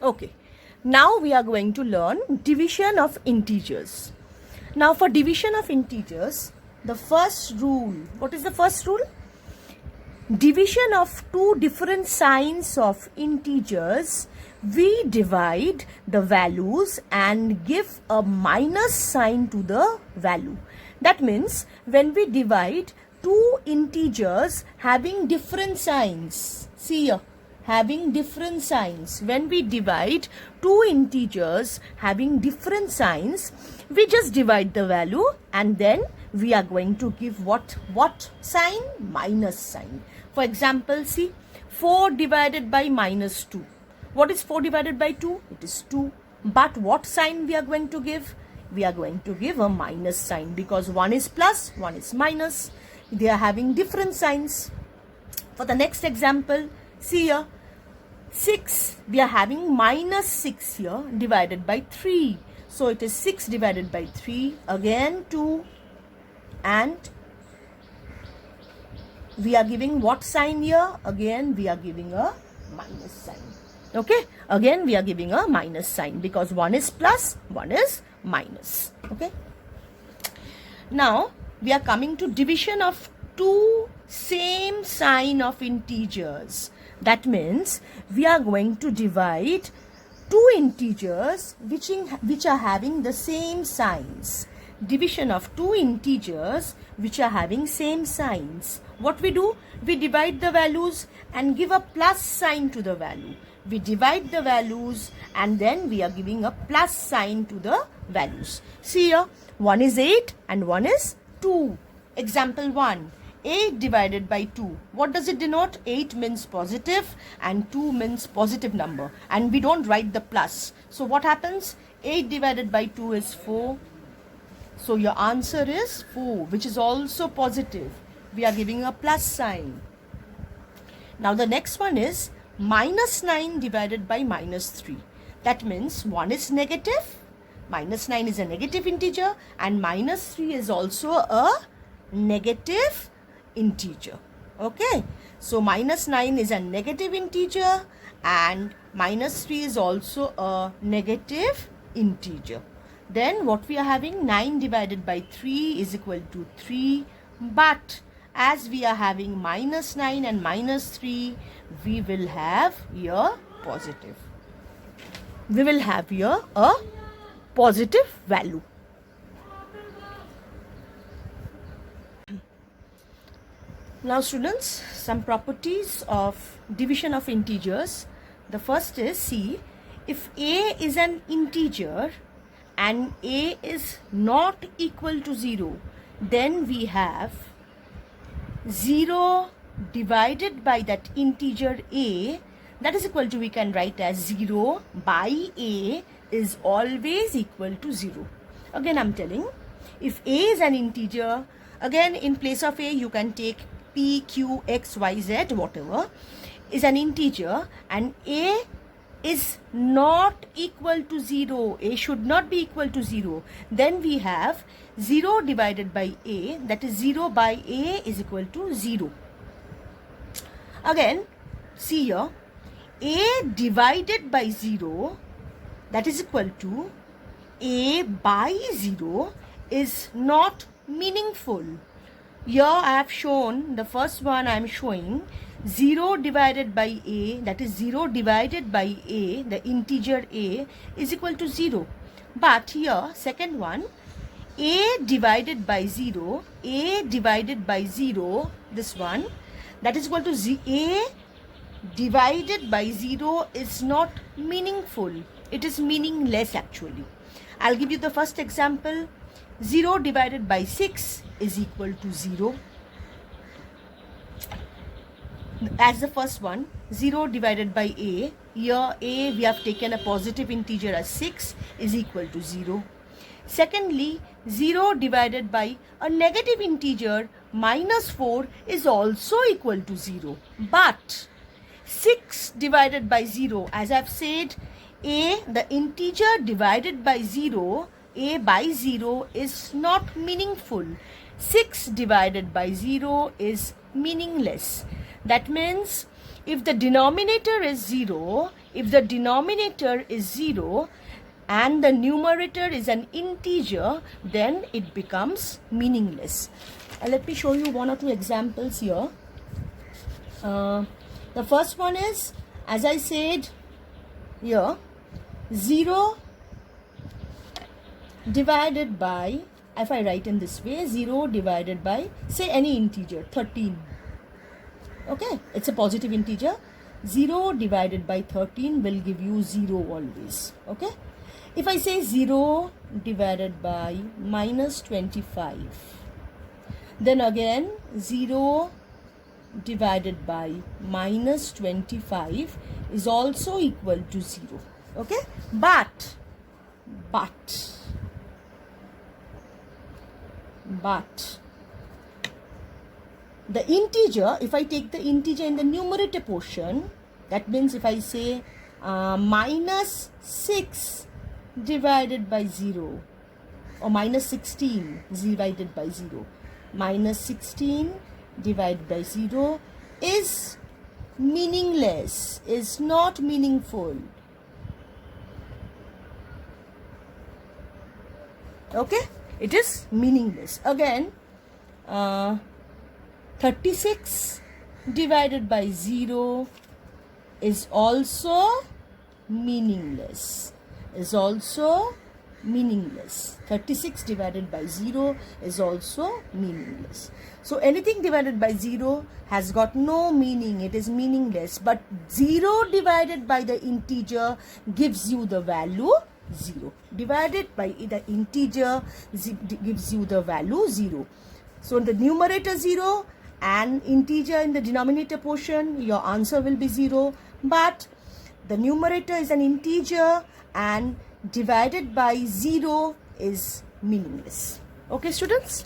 Okay, now we are going to learn division of integers. Now for division of integers, the first rule, what is the first rule? Division of two different signs of integers, we divide the values and give a minus sign to the value. That means when we divide two integers having different signs, see here, having different signs, when we divide two integers having different signs, we just divide the value and then we are going to give what sign? Minus sign. For example, see, 4 divided by minus 2. What is 4 divided by 2? It is 2. But what sign we are going to give? We are going to give a minus sign because one is plus, one is minus. They are having different signs. For the next example, see here, 6, we are having minus 6 here divided by 3. So it is 6 divided by 3, again 2, and we are giving what sign here? Again we are giving a minus sign. Okay, again we are giving a minus sign because one is plus, one is minus. Okay, now we are coming to division of two same sign of integers. That means we are going to divide two integers which are having the same signs. Division of two integers which are having same signs. What we do? We divide the values and give a plus sign to the value. We divide the values and then we are giving a plus sign to the values. See here, one is 8 and one is 2. Example 1. 8 divided by 2. What does it denote? 8 means positive and 2 means positive number. And we don't write the plus. So what happens? 8 divided by 2 is 4. So your answer is 4, which is also positive. We are giving a plus sign. Now the next one is minus 9 divided by minus 3. That means 1 is negative, minus 9 is a negative integer, and minus 3 is also a negative integer. Okay, so minus 9 is a negative integer and minus 3 is also a negative integer. Then what we are having? 9 divided by 3 is equal to 3. But as we are having minus 9 and minus 3, we will have here positive. We will have here a positive value. Now students, some properties of division of integers. The first is, see, if a is an integer and a is not equal to 0, then we have 0 divided by that integer a, that is equal to, we can write as 0 by a is always equal to 0. Again I'm telling, if a is an integer, again in place of a you can take p, q, x, y, z, whatever is an integer, and a is not equal to 0, a should not be equal to 0, then we have 0 divided by a, that is 0 by a is equal to 0. Again, see here, a divided by 0, that is equal to a by 0 is not meaningful. Here I have shown, the first one I am showing 0 divided by a, that is 0 divided by a, the integer a is equal to 0. But here second one, a divided by 0, a divided by 0, this one, that is equal to a divided by 0 is not meaningful. It is meaningless actually. I'll give you the first example. 0 divided by 6 is equal to 0. As the first one, 0 divided by a, here a we have taken a positive integer as 6 is equal to 0. Secondly, 0 divided by a negative integer minus 4 is also equal to 0. But 6 divided by 0, as I have said, a, the integer divided by 0, a by 0 is not meaningful. 6 divided by 0 is meaningless. That means if the denominator is 0, and the numerator is an integer, then it becomes meaningless. Let me show you one or two examples here. The first one is, as I said here, 0 divided by, if I write in this way, 0 divided by, say, any integer, 13. Okay, it's a positive integer. 0 divided by 13 will give you 0 always. Okay, if I say 0 divided by minus 25, then again 0 divided by minus 25 is also equal to 0. Okay, but the integer, if I take the integer in the numerator portion, that means if I say minus 6 divided by 0, or minus 16 divided by 0, minus 16 divided by 0 is meaningless, is not meaningful. Okay, it is meaningless. Again, 36 divided by 0 is also meaningless. 36 divided by 0 is also meaningless. So anything divided by 0 has got no meaning, it is meaningless. But 0 divided by the integer gives you the value 0. Divided by the integer gives you the value 0. So in the numerator 0 and integer in the denominator portion, your answer will be 0. But the numerator is an integer and divided by 0 is meaningless. Okay, students?